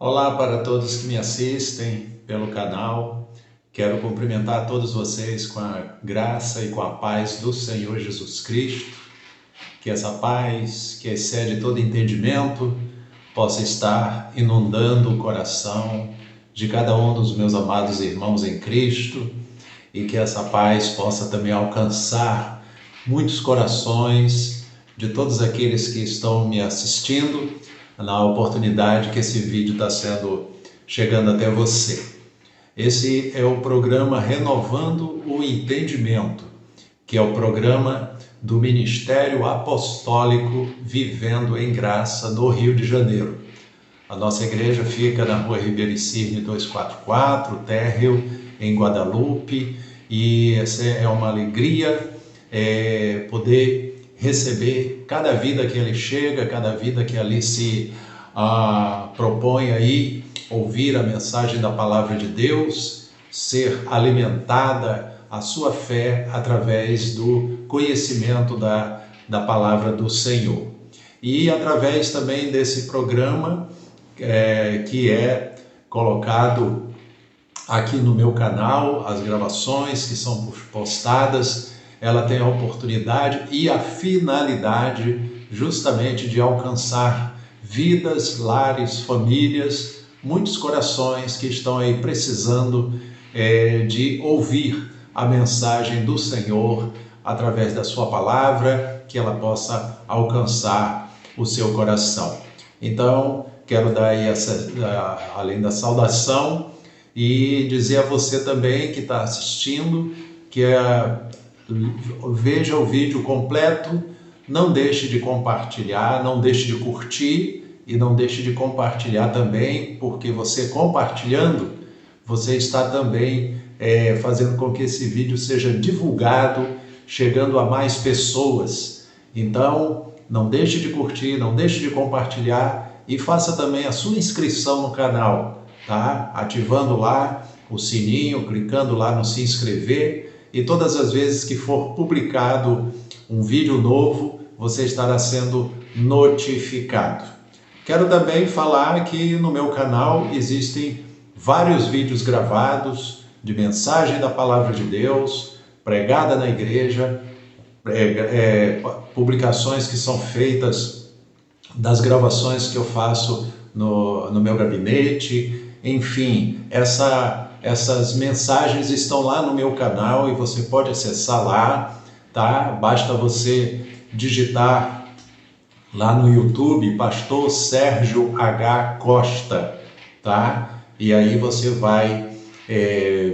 Olá para todos que me assistem pelo canal. Quero cumprimentar todos vocês com a graça e com a paz do Senhor Jesus Cristo. Que essa paz, que excede todo entendimento, possa estar inundando o coração de cada um dos meus amados irmãos em Cristo e que essa paz possa também alcançar muitos corações de todos aqueles que estão me assistindo na oportunidade que esse vídeo está chegando até você. Esse é o programa Renovando o Entendimento, que é o programa do Ministério Apostólico Vivendo em Graça no Rio de Janeiro. A nossa igreja fica na rua Ribeiro Cirne 244, térreo, em Guadalupe, e essa é uma alegria poder receber cada vida que ali chega, cada vida que ali se propõe aí ouvir a mensagem da palavra de Deus, ser alimentada a sua fé através do conhecimento da palavra do Senhor. E através também desse programa que é colocado aqui no meu canal, as gravações que são postadas, ela tem a oportunidade e a finalidade justamente de alcançar vidas, lares, famílias, muitos corações que estão aí precisando de ouvir a mensagem do Senhor através da sua palavra, que ela possa alcançar o seu coração. Então, quero dar aí além da saudação e dizer a você também que está assistindo que veja o vídeo completo, não deixe de compartilhar, não deixe de curtir e não deixe de compartilhar também, porque você compartilhando, você está também fazendo com que esse vídeo seja divulgado, chegando a mais pessoas. Então, não deixe de curtir, não deixe de compartilhar e faça também a sua inscrição no canal, tá? Ativando lá o sininho, clicando lá no se inscrever. E todas as vezes que for publicado um vídeo novo, você estará sendo notificado. Quero também falar que no meu canal existem vários vídeos gravados de mensagem da Palavra de Deus, pregada na igreja, publicações que são feitas das gravações que eu faço no meu gabinete, enfim, essas mensagens estão lá no meu canal e você pode acessar lá, tá? Basta você digitar lá no YouTube, Pastor Sérgio H. Costa, tá? E aí você vai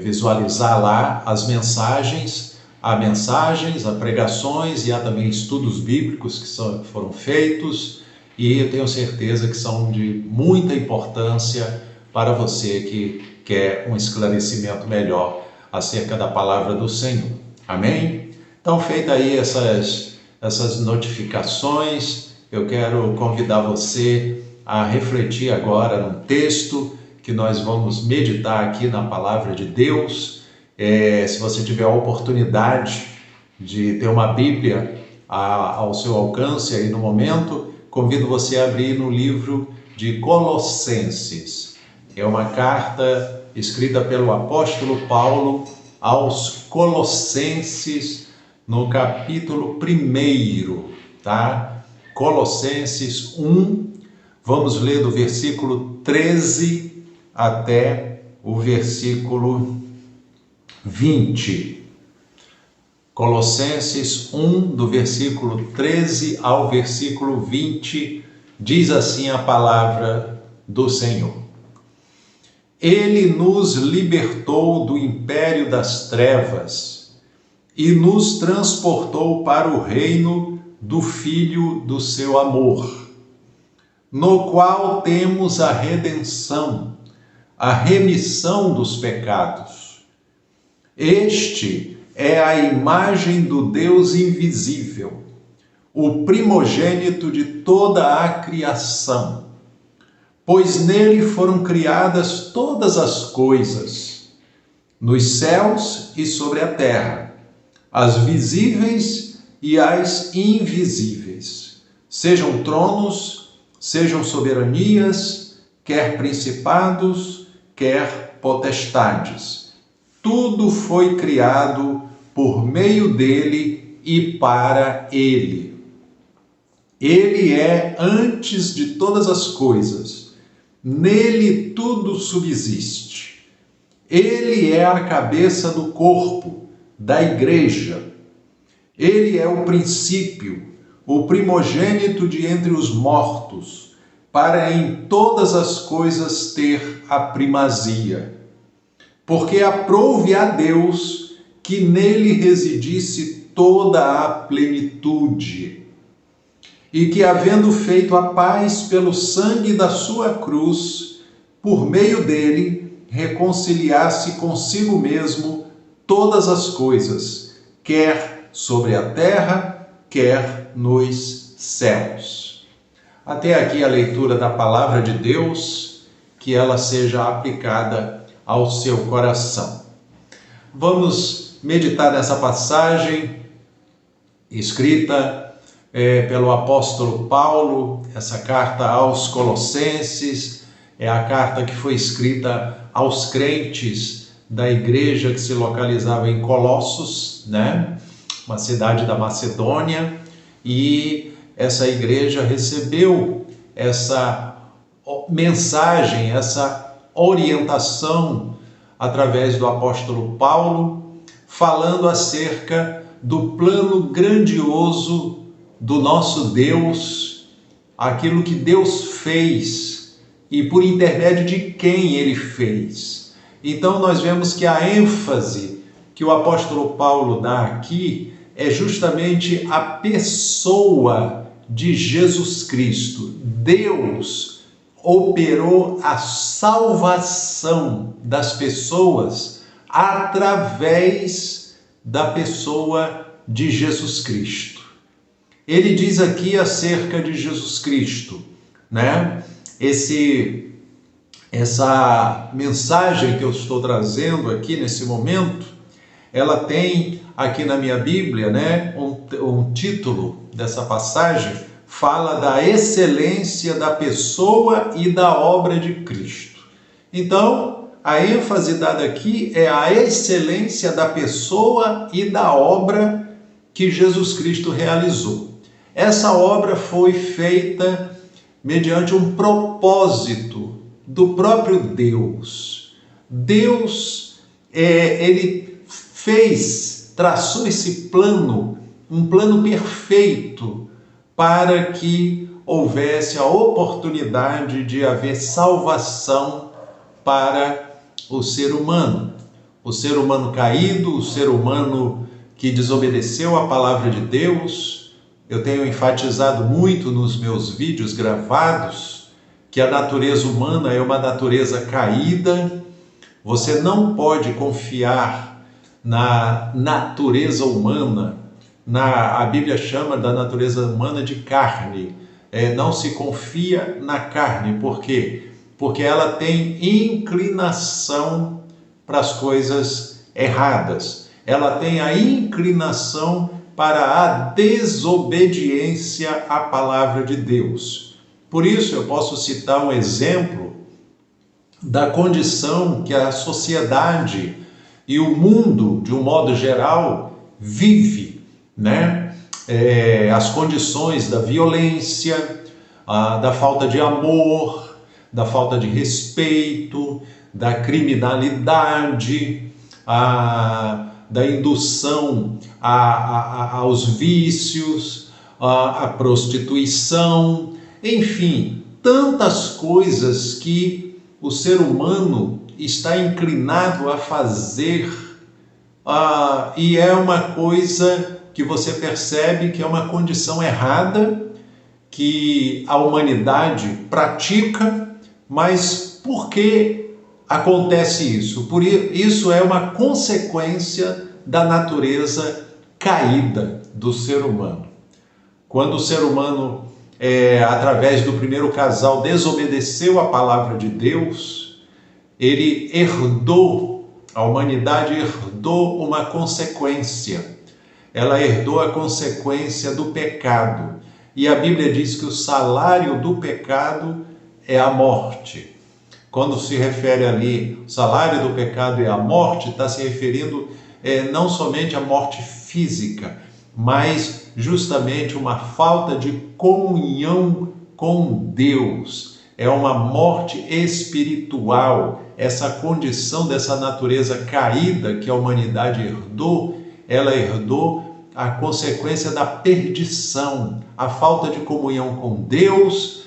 visualizar lá as mensagens, há pregações e há também estudos bíblicos que foram feitos e eu tenho certeza que são de muita importância para você que quer um esclarecimento melhor acerca da palavra do Senhor. Amém? Então, feita aí essas notificações, eu quero convidar você a refletir agora no texto que nós vamos meditar aqui na palavra de Deus. Se você tiver a oportunidade de ter uma Bíblia ao seu alcance aí no momento, convido você a abrir no livro de Colossenses. É uma carta escrita pelo apóstolo Paulo aos Colossenses, no capítulo 1, tá? Colossenses 1, vamos ler do versículo 13 até o versículo 20. Colossenses 1, do versículo 13 ao versículo 20, diz assim a palavra do Senhor. Ele nos libertou do império das trevas e nos transportou para o reino do Filho do seu amor, no qual temos a redenção, a remissão dos pecados. Este é a imagem do Deus invisível, o primogênito de toda a criação. Pois nele foram criadas todas as coisas, nos céus e sobre a terra, as visíveis e as invisíveis, sejam tronos, sejam soberanias, quer principados, quer potestades. Tudo foi criado por meio dele e para ele. Ele é antes de todas as coisas. Nele tudo subsiste. Ele é a cabeça do corpo, da igreja. Ele é o princípio, o primogênito de entre os mortos, para em todas as coisas ter a primazia. Porque aprouve a Deus que nele residisse toda a plenitude, e que, havendo feito a paz pelo sangue da sua cruz, por meio dele, reconciliasse consigo mesmo todas as coisas, quer sobre a terra, quer nos céus. Até aqui a leitura da palavra de Deus, que ela seja aplicada ao seu coração. Vamos meditar nessa passagem escrita pelo apóstolo Paulo, essa carta aos Colossenses, é a carta que foi escrita aos crentes da igreja que se localizava em Colossos, né? Uma cidade da Macedônia, e essa igreja recebeu essa mensagem, essa orientação através do apóstolo Paulo, falando acerca do plano grandioso do nosso Deus, aquilo que Deus fez e por intermédio de quem ele fez. Então nós vemos que a ênfase que o apóstolo Paulo dá aqui é justamente a pessoa de Jesus Cristo. Deus operou a salvação das pessoas através da pessoa de Jesus Cristo. Ele diz aqui acerca de Jesus Cristo, né? Essa mensagem que eu estou trazendo aqui nesse momento, ela tem aqui na minha Bíblia, né, um título dessa passagem, fala da excelência da pessoa e da obra de Cristo. Então, a ênfase dada aqui é a excelência da pessoa e da obra que Jesus Cristo realizou. Essa obra foi feita mediante um propósito do próprio Deus. Deus, ele traçou esse plano, um plano perfeito, para que houvesse a oportunidade de haver salvação para o ser humano caído, o ser humano que desobedeceu a palavra de Deus. Eu tenho enfatizado muito nos meus vídeos gravados que a natureza humana é uma natureza caída. Você não pode confiar na natureza humana. A Bíblia chama da natureza humana de carne. Não se confia na carne. Por quê? Porque ela tem inclinação para as coisas erradas. Ela tem a inclinação para a desobediência à palavra de Deus. Por isso eu posso citar um exemplo da condição que a sociedade e o mundo, de um modo geral, vive, né? As condições da violência, da falta de amor, da falta de respeito, da criminalidade, da indução aos vícios, à prostituição, enfim, tantas coisas que o ser humano está inclinado a fazer, e é uma coisa que você percebe que é uma condição errada, que a humanidade pratica, mas por que acontece isso? Isso é uma consequência da natureza caída do ser humano. Quando o ser humano, através do primeiro casal, desobedeceu a palavra de Deus, ele herdou, a humanidade herdou uma consequência. Ela herdou a consequência do pecado. E a Bíblia diz que o salário do pecado é a morte. quando se refere ali, o salário do pecado é a morte, está se referindo não somente à morte física, mas justamente uma falta de comunhão com Deus. É uma morte espiritual. Essa condição dessa natureza caída que a humanidade herdou, ela herdou a consequência da perdição, a falta de comunhão com Deus,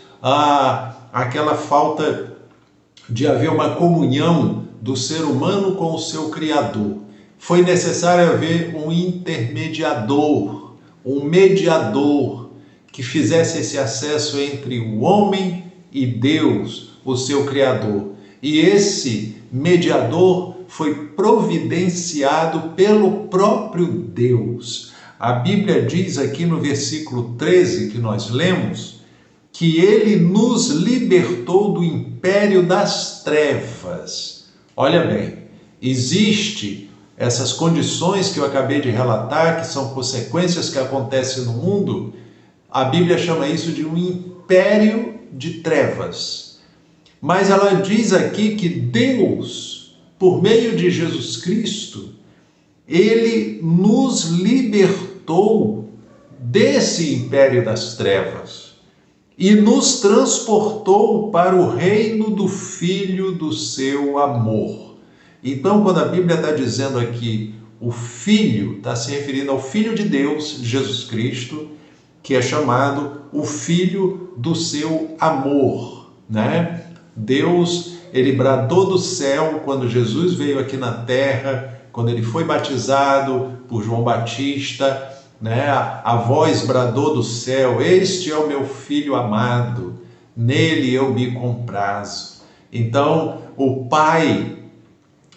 aquela falta de haver uma comunhão do ser humano com o seu Criador. Foi necessário haver um intermediador, um mediador, que fizesse esse acesso entre o homem e Deus, o seu Criador. E esse mediador foi providenciado pelo próprio Deus. A Bíblia diz aqui no versículo 13 que nós lemos, que ele nos libertou do império das trevas. Olha bem, existe essas condições que eu acabei de relatar, que são consequências que acontecem no mundo. A Bíblia chama isso de um império de trevas. Mas ela diz aqui que Deus, por meio de Jesus Cristo, ele nos libertou desse império das trevas e nos transportou para o reino do Filho do seu amor. Então, quando a Bíblia está dizendo aqui o Filho, está se referindo ao Filho de Deus, Jesus Cristo, que é chamado o Filho do seu amor, né? Deus, ele bradou do céu quando Jesus veio aqui na terra, quando ele foi batizado por João Batista, né? A voz bradou do céu: este é o meu Filho amado, nele eu me comprazo. Então, o Pai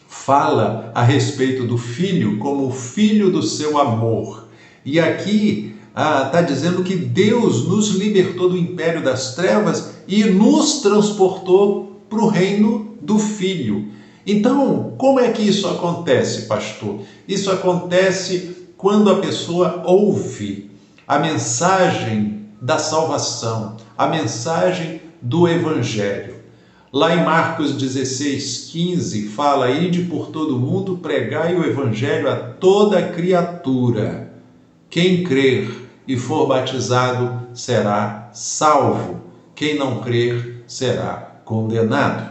fala a respeito do Filho como o Filho do seu amor. E aqui está dizendo que Deus nos libertou do império das trevas e nos transportou para o reino do Filho. Então, como é que isso acontece, pastor? Isso acontece quando a pessoa ouve a mensagem da salvação, a mensagem do Evangelho. Lá em Marcos 16:15 fala: ide por todo mundo, pregai o Evangelho a toda criatura. Quem crer e for batizado será salvo. Quem não crer será condenado.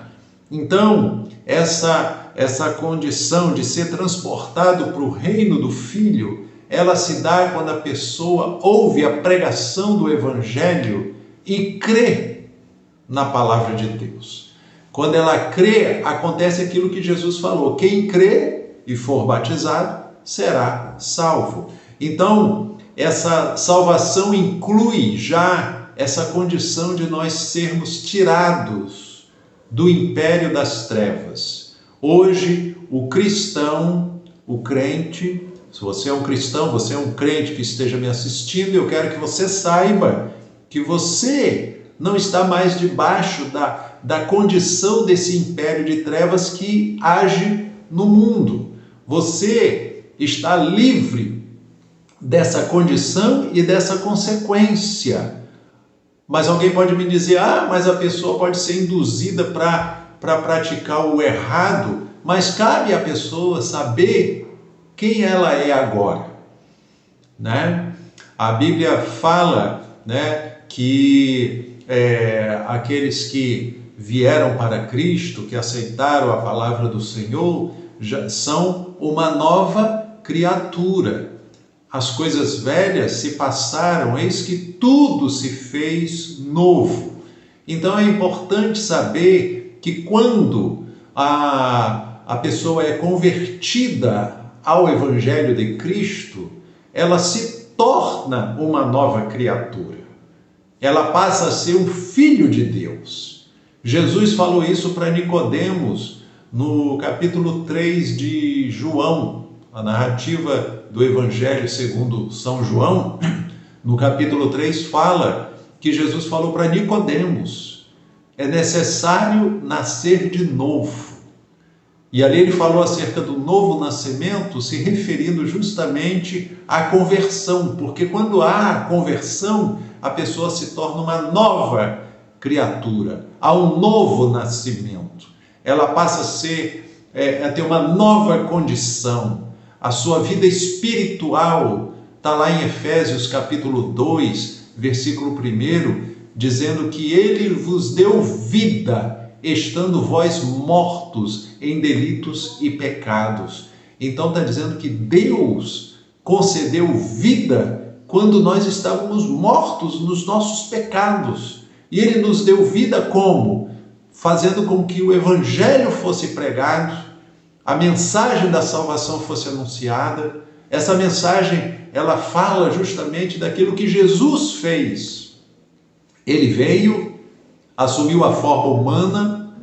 Então, essa condição de ser transportado para o reino do Filho, ela se dá quando a pessoa ouve a pregação do Evangelho e crê na palavra de Deus. Quando ela crê, acontece aquilo que Jesus falou: quem crê e for batizado será salvo. Então, essa salvação inclui já essa condição de nós sermos tirados do império das trevas. Hoje, o cristão, o crente, se você é um cristão, você é um crente que esteja me assistindo, eu quero que você saiba que você não está mais debaixo da condição desse império de trevas que age no mundo. Você está livre dessa condição e dessa consequência. Mas alguém pode me dizer: mas a pessoa pode ser induzida para praticar o errado. Mas cabe à pessoa saber quem ela é agora, né? A Bíblia fala, né, que aqueles que vieram para Cristo, que aceitaram a palavra do Senhor, já são uma nova criatura. As coisas velhas se passaram, eis que tudo se fez novo. Então é importante saber que quando a pessoa é convertida ao Evangelho de Cristo, ela se torna uma nova criatura. Ela passa a ser um filho de Deus. Jesus falou isso para Nicodemos no capítulo 3 de João, a narrativa do Evangelho segundo São João. No capítulo 3 fala que Jesus falou para Nicodemos: é necessário nascer de novo. E ali ele falou acerca do novo nascimento, se referindo justamente à conversão, porque quando há conversão, a pessoa se torna uma nova criatura, há um novo nascimento. ela passa a ter uma nova condição. A sua vida espiritual está lá em Efésios capítulo 2, versículo 1, dizendo que ele vos deu vida, estando vós mortos em delitos e pecados. Então está dizendo que Deus concedeu vida quando nós estávamos mortos nos nossos pecados. E ele nos deu vida como? Fazendo com que o evangelho fosse pregado, a mensagem da salvação fosse anunciada. Essa mensagem, ela fala justamente daquilo que Jesus fez. Ele veio, assumiu a forma humana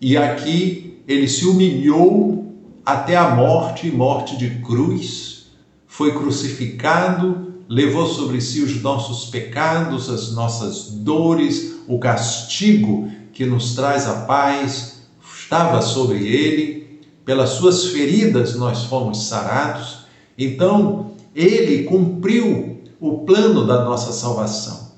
e aqui ele se humilhou até a morte de cruz, foi crucificado, levou sobre si os nossos pecados, as nossas dores, o castigo que nos traz a paz, estava sobre ele, pelas suas feridas nós fomos sarados. Então, ele cumpriu o plano da nossa salvação.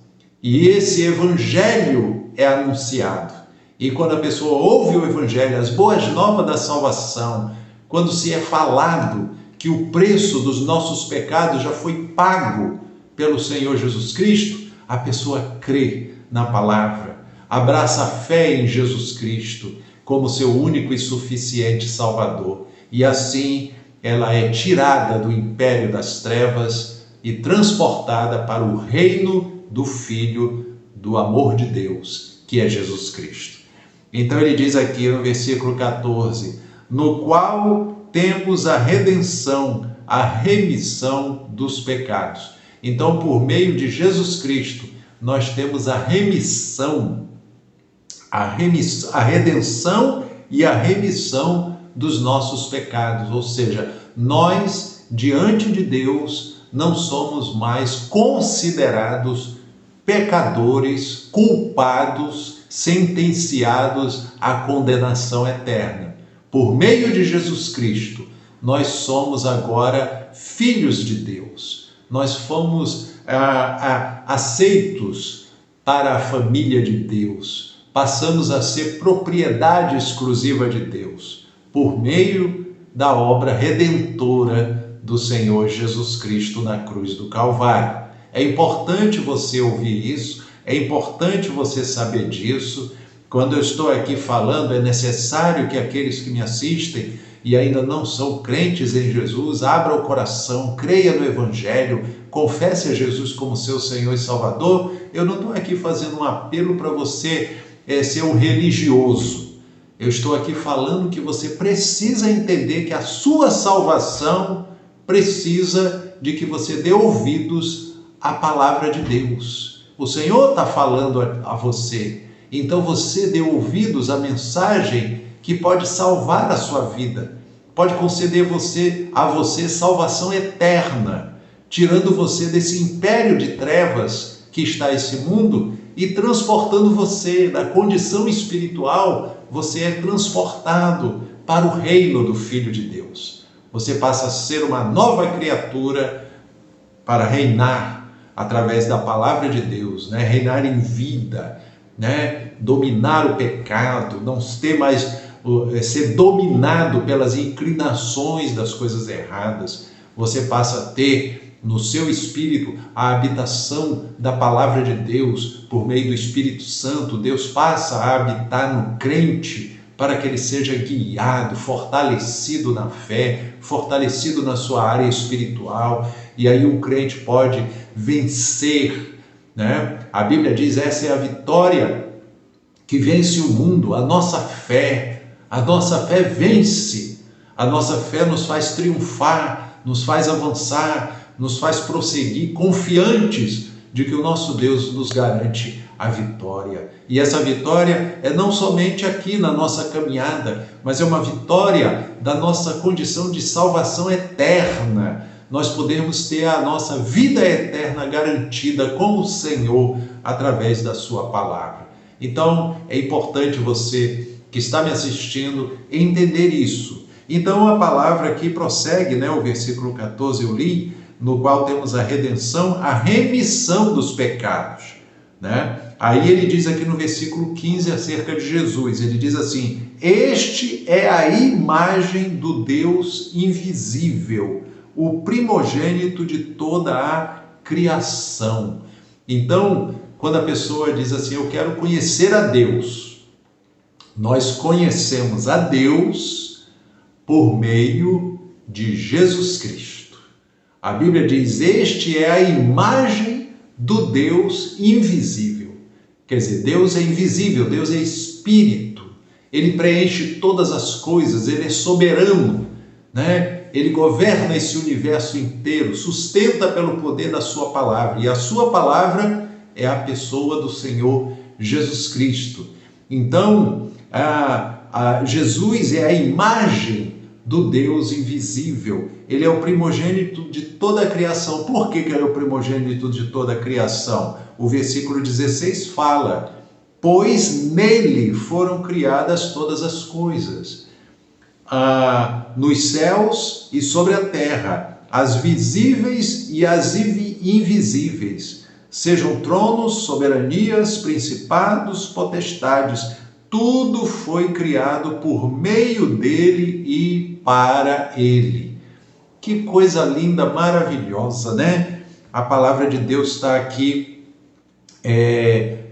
E esse evangelho é anunciado. E quando a pessoa ouve o evangelho, as boas novas da salvação, quando se é falado que o preço dos nossos pecados já foi pago pelo Senhor Jesus Cristo, a pessoa crê na palavra, abraça a fé em Jesus Cristo como seu único e suficiente Salvador. E assim ela é tirada do império das trevas e transportada para o reino do Filho do amor de Deus, que é Jesus Cristo. Então ele diz aqui no versículo 14, no qual temos a redenção, a remissão dos pecados. Então, por meio de Jesus Cristo, nós temos a redenção e a remissão dos nossos pecados. Ou seja, nós, diante de Deus, não somos mais considerados pecadores, culpados, sentenciados à condenação eterna. Por meio de Jesus Cristo, nós somos agora filhos de Deus. Nós fomos aceitos para a família de Deus. Passamos a ser propriedade exclusiva de Deus, por meio da obra redentora do Senhor Jesus Cristo na cruz do Calvário. É importante você ouvir isso, é importante você saber disso. Quando eu estou aqui falando, é necessário que aqueles que me assistem e ainda não são crentes em Jesus, abra o coração, creia no Evangelho, confesse a Jesus como seu Senhor e Salvador. Eu não estou aqui fazendo um apelo para você ser um religioso. Eu estou aqui falando que você precisa entender que a sua salvação precisa de que você dê ouvidos à palavra de Deus. O Senhor está falando a você. Então você dê ouvidos à mensagem que pode salvar a sua vida, pode conceder a você salvação eterna, tirando você desse império de trevas que está esse mundo e transportando você da condição espiritual. Você é transportado para o reino do Filho de Deus. Você passa a ser uma nova criatura para reinar através da palavra de Deus, reinar em vida, dominar o pecado, não ter mais ser dominado pelas inclinações das coisas erradas. Você passa a ter no seu espírito a habitação da palavra de Deus por meio do Espírito Santo. Deus passa a habitar no crente para que ele seja guiado, fortalecido na fé, fortalecido na sua área espiritual. E aí o crente pode vencer, A Bíblia diz, essa é a vitória que vence o mundo, a nossa fé. A nossa fé vence, a nossa fé nos faz triunfar, nos faz avançar, nos faz prosseguir, confiantes de que o nosso Deus nos garante a vitória. E essa vitória é não somente aqui na nossa caminhada, mas é uma vitória da nossa condição de salvação eterna. Nós podemos ter a nossa vida eterna garantida com o Senhor através da sua palavra. Então, é importante você que está me assistindo entender isso. Então, a palavra aqui prossegue, o versículo 14 eu li, no qual temos a redenção, a remissão dos pecados. Aí ele diz aqui no versículo 15 acerca de Jesus, ele diz assim, Este é a imagem do Deus invisível, o primogênito de toda a criação. Então, quando a pessoa diz assim, eu quero conhecer a Deus, nós conhecemos a Deus por meio de Jesus Cristo. A Bíblia diz, este é a imagem do Deus invisível. Quer dizer, Deus é invisível, Deus é espírito. Ele preenche todas as coisas, ele é soberano, né? Ele governa esse universo inteiro, sustenta pelo poder da sua palavra. E a sua palavra é a pessoa do Senhor Jesus Cristo. Então, Jesus é a imagem do Deus invisível. Ele é o primogênito de toda a criação. Por que ele é o primogênito de toda a criação? O versículo 16 fala, pois nele foram criadas todas as coisas, nos céus e sobre a terra, as visíveis e as invisíveis, sejam tronos, soberanias, principados, potestades, tudo foi criado por meio dele e para ele. Que coisa linda, maravilhosa, né? A palavra de Deus está aqui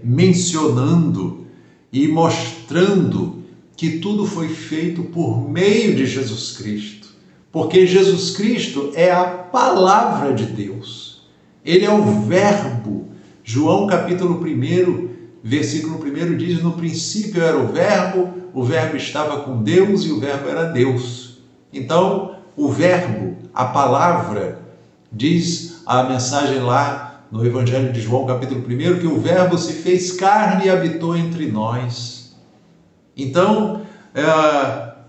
mencionando e mostrando que tudo foi feito por meio de Jesus Cristo, porque Jesus Cristo é a palavra de Deus, ele é o verbo. João capítulo 1, versículo 1 diz, no princípio era o verbo estava com Deus e o verbo era Deus. Então, o verbo, a palavra, diz a mensagem lá no Evangelho de João capítulo 1, que o verbo se fez carne e habitou entre nós. Então,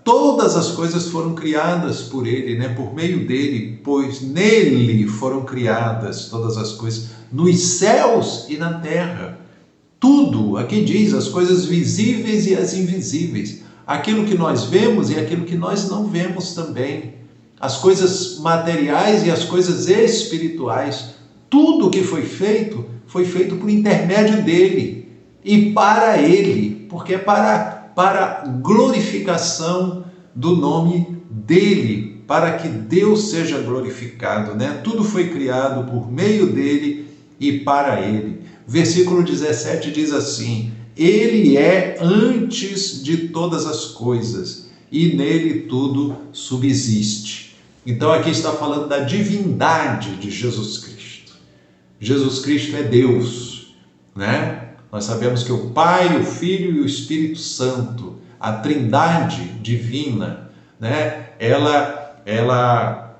todas as coisas foram criadas por ele, né? Por meio dele, pois nele foram criadas todas as coisas, nos céus e na terra. Tudo, aqui diz, as coisas visíveis e as invisíveis, aquilo que nós vemos e aquilo que nós não vemos também, as coisas materiais e as coisas espirituais, tudo que foi feito por intermédio dele e para ele, porque é para glorificação do nome dele, para que Deus seja glorificado, né? Tudo foi criado por meio dele e para ele. Versículo 17 diz assim, ele é antes de todas as coisas e nele tudo subsiste. Então aqui está falando da divindade de Jesus Cristo. Jesus Cristo é Deus, né? Nós sabemos que o Pai, o Filho e o Espírito Santo, a Trindade divina, né? Ela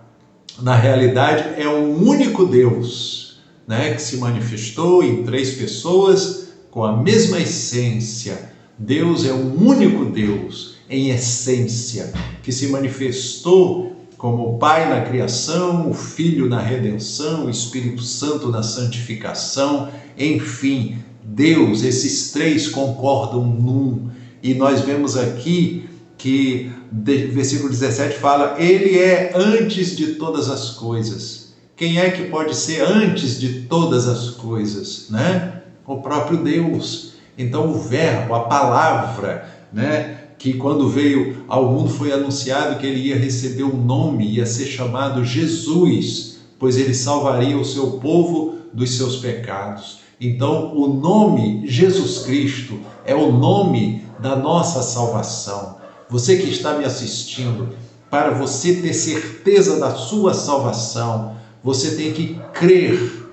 na realidade é um único Deus, né? Que se manifestou em 3 pessoas com a mesma essência. Deus é um único Deus em essência, que se manifestou como o Pai na criação, o Filho na redenção, o Espírito Santo na santificação, enfim, Deus, esses 3 concordam num. E nós vemos aqui que, versículo 17 fala, ele é antes de todas as coisas. Quem é que pode ser antes de todas as coisas, né? O próprio Deus. Então o verbo, a palavra, né? Que quando veio ao mundo foi anunciado que ele ia receber um nome, ia ser chamado Jesus, pois ele salvaria o seu povo dos seus pecados. Então o nome Jesus Cristo é o nome da nossa salvação. Você que está me assistindo, para você ter certeza da sua salvação, você tem que crer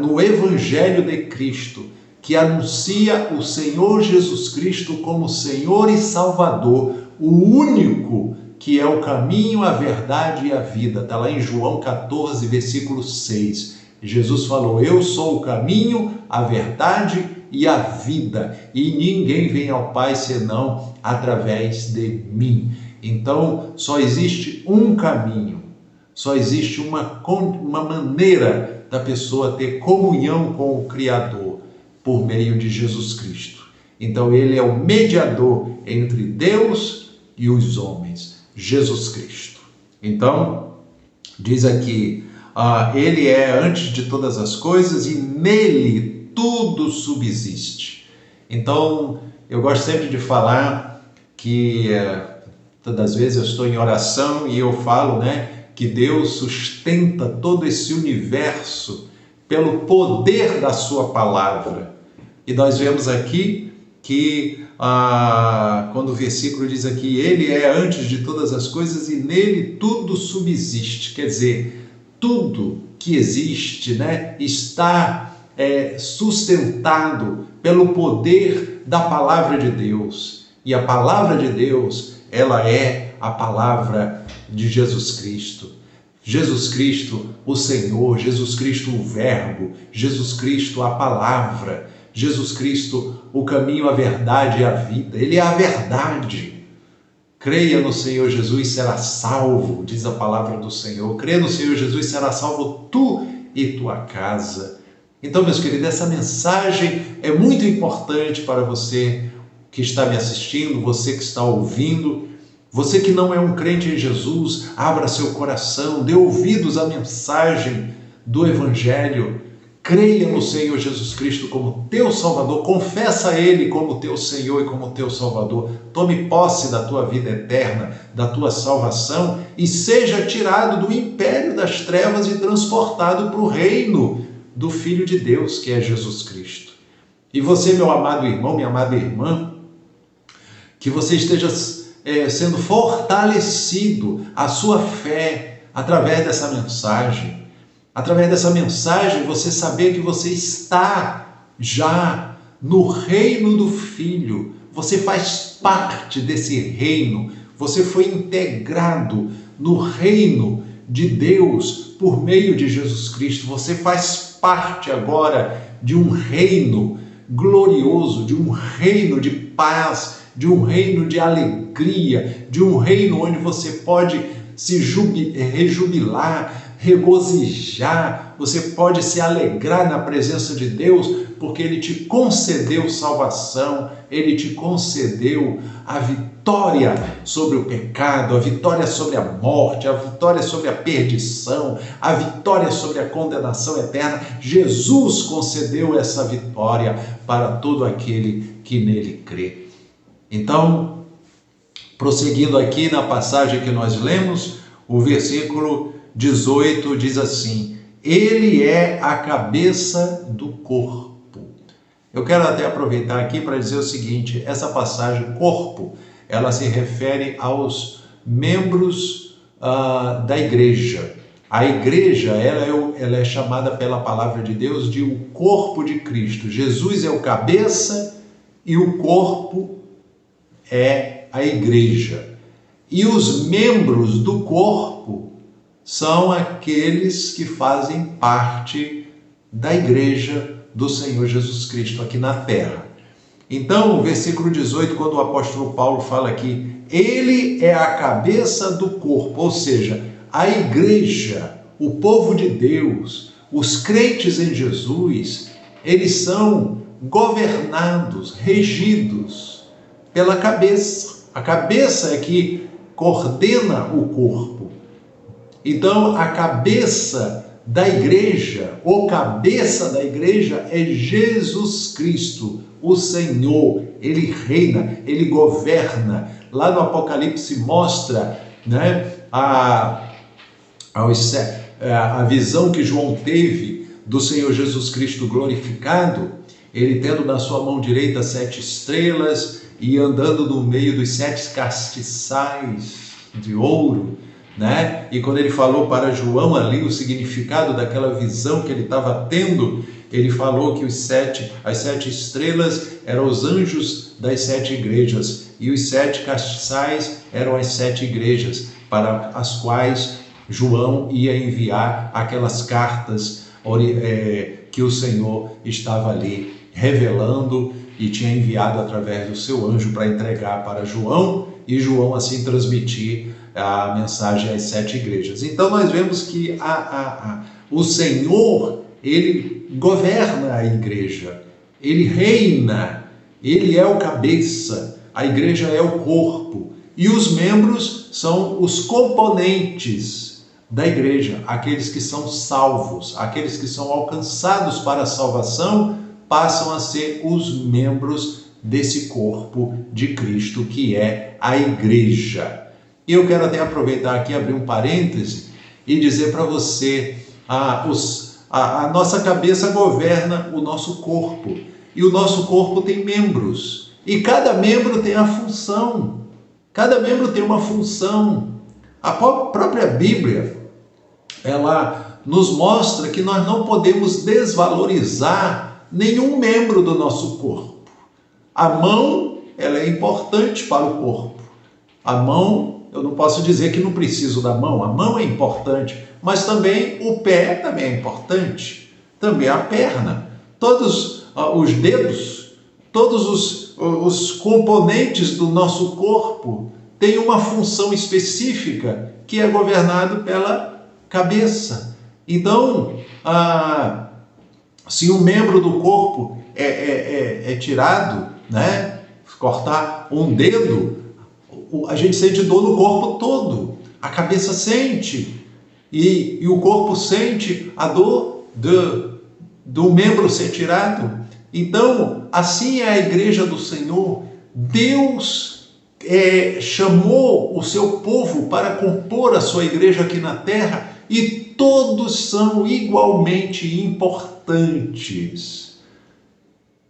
no Evangelho de Cristo, que anuncia o Senhor Jesus Cristo como Senhor e Salvador, o único que é o caminho, a verdade e a vida. Está lá em João 14, versículo 6. Jesus falou, eu sou o caminho, a verdade e a vida, e ninguém vem ao Pai senão através de mim. Então, só existe um caminho, só existe uma maneira da pessoa ter comunhão com o Criador, por meio de Jesus Cristo. Então, ele é o mediador entre Deus e os homens, Jesus Cristo. Então, diz aqui, ele é antes de todas as coisas e nele tudo subsiste. Então, eu gosto sempre de falar que todas as vezes eu estou em oração e eu falo, né, que Deus sustenta todo esse universo pelo poder da sua palavra. E nós vemos aqui que quando o versículo diz aqui, ele é antes de todas as coisas e nele tudo subsiste. Quer dizer, tudo que existe, né, está sustentado pelo poder da palavra de Deus. E a palavra de Deus, ela é a palavra de Jesus Cristo. Jesus Cristo, o Senhor, Jesus Cristo, o Verbo, Jesus Cristo, a palavra, Jesus Cristo, o caminho, a verdade e a vida. Ele é a verdade. Creia no Senhor Jesus e será salvo, diz a palavra do Senhor. Creia no Senhor Jesus e será salvo tu e tua casa. Então, meus queridos, essa mensagem é muito importante para você que está me assistindo, você que está ouvindo, você que não é um crente em Jesus, abra seu coração, dê ouvidos à mensagem do Evangelho, creia no Senhor Jesus Cristo como teu Salvador, confessa a Ele como teu Senhor e como teu Salvador, tome posse da tua vida eterna, da tua salvação e seja tirado do império das trevas e transportado para o reino do Filho de Deus, que é Jesus Cristo. E você, meu amado irmão, minha amada irmã, que você esteja sendo fortalecido a sua fé através dessa mensagem. Através dessa mensagem, você saber que você está já no reino do Filho. Você faz parte desse reino. Você foi integrado no reino de Deus por meio de Jesus Cristo. Você faz parte agora de um reino glorioso, de um reino de paz, de um reino de alegria, de um reino onde você pode se rejubilar, regozijar, você pode se alegrar na presença de Deus, porque Ele te concedeu salvação, Ele te concedeu a vitória sobre o pecado, a vitória sobre a morte, a vitória sobre a perdição, a vitória sobre a condenação eterna. Jesus concedeu essa vitória para todo aquele que nele crê. Então, prosseguindo aqui na passagem que nós lemos, o versículo 18 diz assim: Ele é a cabeça do corpo. Eu quero até aproveitar aqui para dizer o seguinte, essa passagem, corpo, ela se refere aos membros da igreja. A igreja, ela é chamada pela palavra de Deus de o corpo de Cristo. Jesus é o cabeça e o corpo é a igreja. E os membros do corpo são aqueles que fazem parte da igreja do Senhor Jesus Cristo aqui na terra. Então, o versículo 18, quando o apóstolo Paulo fala aqui, ele é a cabeça do corpo, ou seja, a igreja, o povo de Deus, os crentes em Jesus, eles são governados, regidos pela cabeça. A cabeça é que coordena o corpo. Então, a cabeça da igreja, o cabeça da igreja é Jesus Cristo, o Senhor. Ele reina, ele governa. Lá no Apocalipse mostra, né, a visão que João teve do Senhor Jesus Cristo glorificado, ele tendo na sua mão direita 7 estrelas e andando no meio dos 7 castiçais de ouro, né? E quando ele falou para João ali o significado daquela visão que ele estava tendo, ele falou que as 7 estrelas eram os anjos das 7 igrejas e os 7 castiçais eram as 7 igrejas para as quais João ia enviar aquelas cartas que o Senhor estava ali revelando e tinha enviado através do seu anjo para entregar para João e João assim transmitir a mensagem às 7 igrejas. Então nós vemos que o Senhor, ele governa a igreja, ele reina, ele é o cabeça, a igreja é o corpo e os membros são os componentes da igreja, aqueles que são salvos, aqueles que são alcançados para a salvação, passam a ser os membros desse corpo de Cristo que é a igreja. E eu quero até aproveitar aqui, abrir um parêntese e dizer para você, a nossa cabeça governa o nosso corpo, e o nosso corpo tem membros, e cada membro tem a função, cada membro tem uma função. A própria Bíblia, ela nos mostra que nós não podemos desvalorizar nenhum membro do nosso corpo. A mão, ela é importante para o corpo. A mão, eu não posso dizer que não preciso da mão, a mão é importante, mas também o pé também é importante, também a perna, todos os dedos, todos os componentes do nosso corpo têm uma função específica que é governado pela cabeça. Então, se um membro do corpo é tirado, né, cortar um dedo, a gente sente dor no corpo todo, a cabeça sente, e o corpo sente a dor do membro ser tirado. Então, assim é a igreja do Senhor. Deus chamou o seu povo para compor a sua igreja aqui na terra, e todos são igualmente importantes.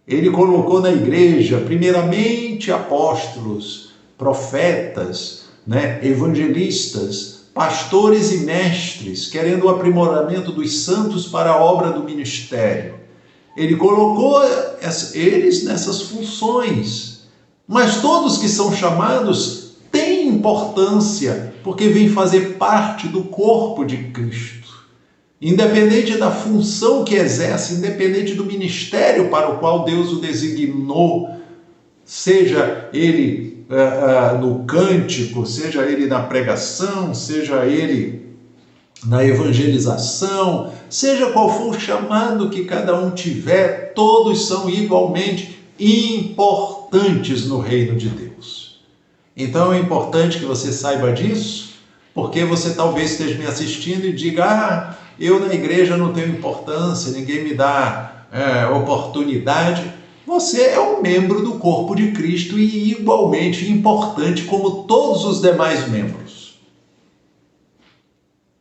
Ele colocou na igreja, primeiramente, apóstolos, profetas, né, evangelistas, pastores e mestres, querendo o aprimoramento dos santos para a obra do ministério. Ele colocou eles nessas funções, mas todos que são chamados têm importância, porque vêm fazer parte do corpo de Cristo. Independente da função que exerce, independente do ministério para o qual Deus o designou, seja ele no cântico, seja ele na pregação, seja ele na evangelização, seja qual for o chamado que cada um tiver, todos são igualmente importantes no reino de Deus. Então é importante que você saiba disso, porque você talvez esteja me assistindo e diga: eu na igreja não tenho importância, ninguém me dá oportunidade. Você é um membro do corpo de Cristo e igualmente importante como todos os demais membros.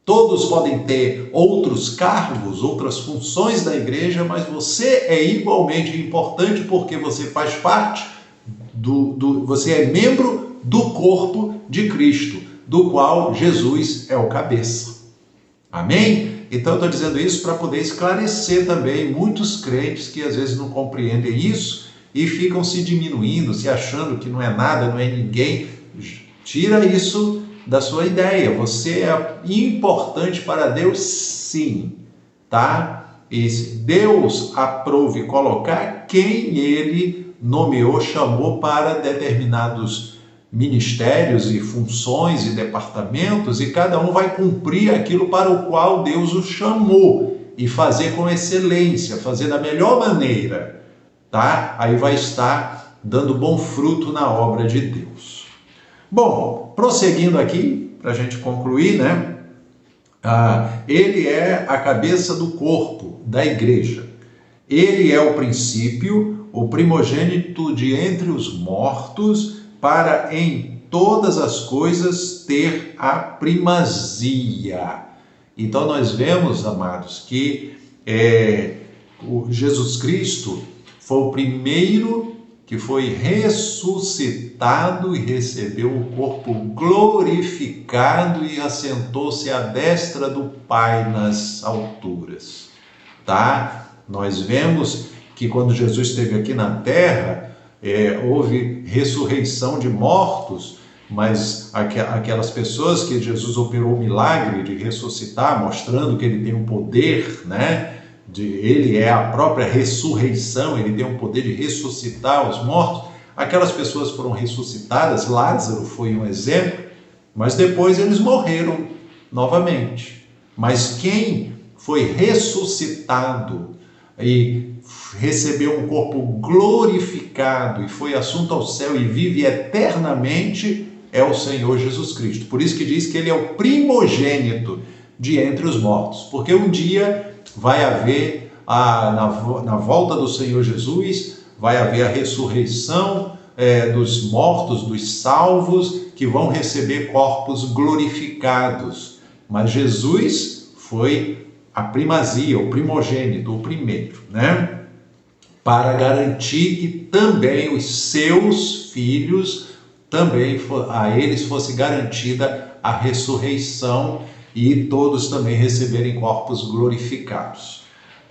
Todos podem ter outros cargos, outras funções da igreja, mas você é igualmente importante porque você faz parte você é membro do corpo de Cristo, do qual Jesus é o cabeça. Amém? Então eu estou dizendo isso para poder esclarecer também muitos crentes que às vezes não compreendem isso e ficam se diminuindo, se achando que não é nada, não é ninguém. Tira isso da sua ideia. Você é importante para Deus, sim, tá? E Deus aprove colocar quem Ele nomeou, chamou para determinados ministérios e funções e departamentos, e cada um vai cumprir aquilo para o qual Deus o chamou e fazer com excelência, fazer da melhor maneira, tá? Aí vai estar dando bom fruto na obra de Deus. Bom, prosseguindo aqui, para a gente concluir, né? Ele é a cabeça do corpo, da igreja. Ele é o princípio, o primogênito de entre os mortos, para em todas as coisas ter a primazia. Então nós vemos, amados, que o Jesus Cristo foi o primeiro que foi ressuscitado e recebeu o corpo glorificado e assentou-se à destra do Pai nas alturas. Tá? Nós vemos que quando Jesus esteve aqui na terra, houve ressurreição de mortos, mas aquelas pessoas que Jesus operou o milagre de ressuscitar, mostrando que ele tem um poder, né? Ele é a própria ressurreição, ele tem o poder de ressuscitar os mortos. Aquelas pessoas foram ressuscitadas, Lázaro foi um exemplo, mas depois eles morreram novamente. Mas quem foi ressuscitado e recebeu um corpo glorificado e foi assunto ao céu e vive eternamente é o Senhor Jesus Cristo. Por isso que diz que ele é o primogênito de entre os mortos, porque um dia vai haver, na volta do Senhor Jesus, vai haver a ressurreição dos mortos, dos salvos, que vão receber corpos glorificados. Mas Jesus foi a primazia, o primogênito, o primeiro, né? Para garantir que também os seus filhos, também a eles fosse garantida a ressurreição e todos também receberem corpos glorificados.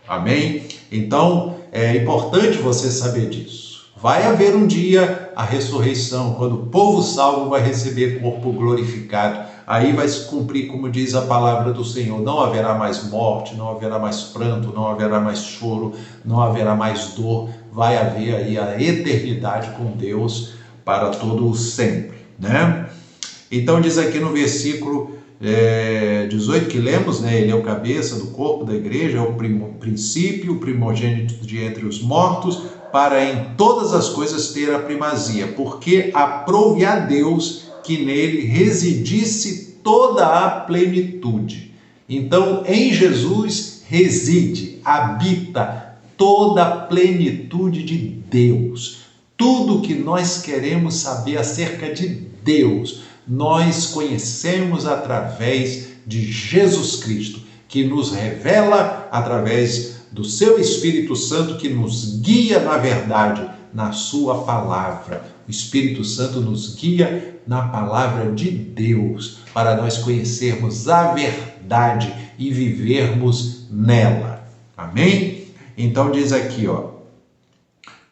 Amém? Então, é importante você saber disso. Vai haver um dia a ressurreição, quando o povo salvo vai receber corpo glorificado. Aí vai se cumprir, como diz a palavra do Senhor, não haverá mais morte, não haverá mais pranto, não haverá mais choro, não haverá mais dor. Vai haver aí a eternidade com Deus para todo o sempre, né? Então diz aqui no versículo 18 que lemos, né? Ele é o cabeça do corpo da igreja, é o princípio, o primogênito de entre os mortos, para em todas as coisas ter a primazia, porque aprouve a Deus que nele residisse toda a plenitude. Então, em Jesus reside, habita toda a plenitude de Deus. Tudo que nós queremos saber acerca de Deus, nós conhecemos através de Jesus Cristo, que nos revela através do seu Espírito Santo, que nos guia na verdade, na sua palavra. O Espírito Santo nos guia na palavra de Deus, para nós conhecermos a verdade e vivermos nela. Amém? Então diz aqui,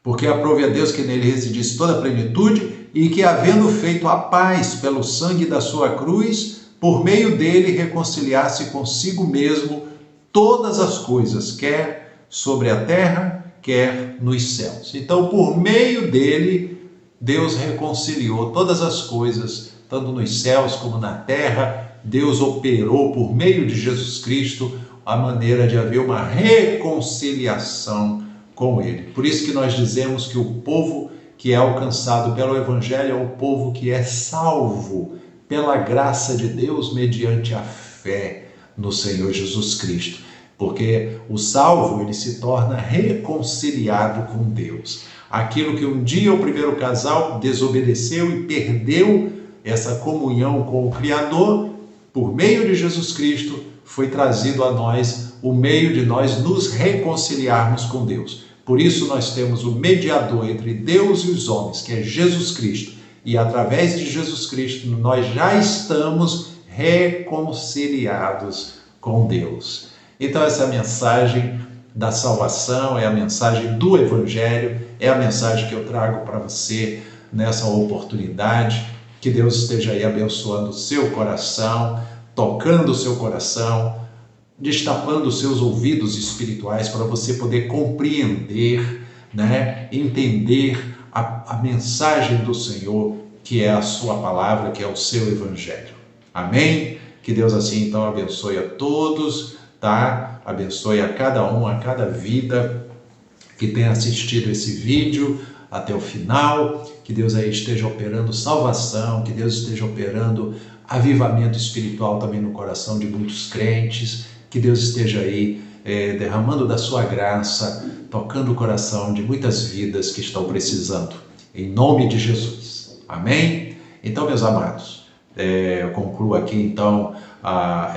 porque aprove a Deus que nele residisse toda a plenitude, e que, havendo feito a paz pelo sangue da sua cruz, por meio dele reconciliasse consigo mesmo todas as coisas, quer sobre a terra, quer nos céus. Então, por meio dele, Deus reconciliou todas as coisas, tanto nos céus como na terra. Deus operou por meio de Jesus Cristo a maneira de haver uma reconciliação com ele. Por isso que nós dizemos que o povo que é alcançado pelo Evangelho é o povo que é salvo pela graça de Deus mediante a fé no Senhor Jesus Cristo. Porque o salvo, ele se torna reconciliado com Deus. Aquilo que um dia o primeiro casal desobedeceu e perdeu essa comunhão com o Criador, por meio de Jesus Cristo, foi trazido a nós o meio de nós nos reconciliarmos com Deus. Por isso nós temos o mediador entre Deus e os homens, que é Jesus Cristo. E através de Jesus Cristo nós já estamos reconciliados com Deus. Então essa é a mensagem da salvação, é a mensagem do Evangelho, é a mensagem que eu trago para você nessa oportunidade. Que Deus esteja aí abençoando o seu coração, tocando o seu coração, destapando os seus ouvidos espirituais para você poder compreender, né, entender a mensagem do Senhor, que é a sua palavra, que é o seu Evangelho. Amém? Que Deus assim então abençoe a todos, tá? Abençoe a cada um, a cada vida que tenha assistido esse vídeo até o final. Que Deus aí esteja operando salvação, que Deus esteja operando avivamento espiritual também no coração de muitos crentes. Que Deus esteja aí derramando da sua graça, tocando o coração de muitas vidas que estão precisando. Em nome de Jesus. Amém? Então, meus amados, eu concluo aqui então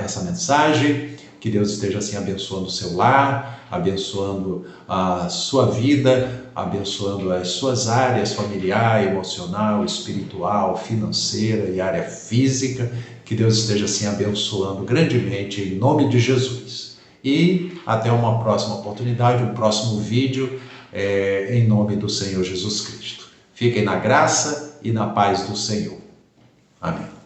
essa mensagem. Que Deus esteja assim abençoando o seu lar, abençoando a sua vida, abençoando as suas áreas familiar, emocional, espiritual, financeira e área física. Que Deus esteja assim abençoando grandemente em nome de Jesus. E até uma próxima oportunidade, um próximo vídeo em nome do Senhor Jesus Cristo. Fiquem na graça e na paz do Senhor. Amém.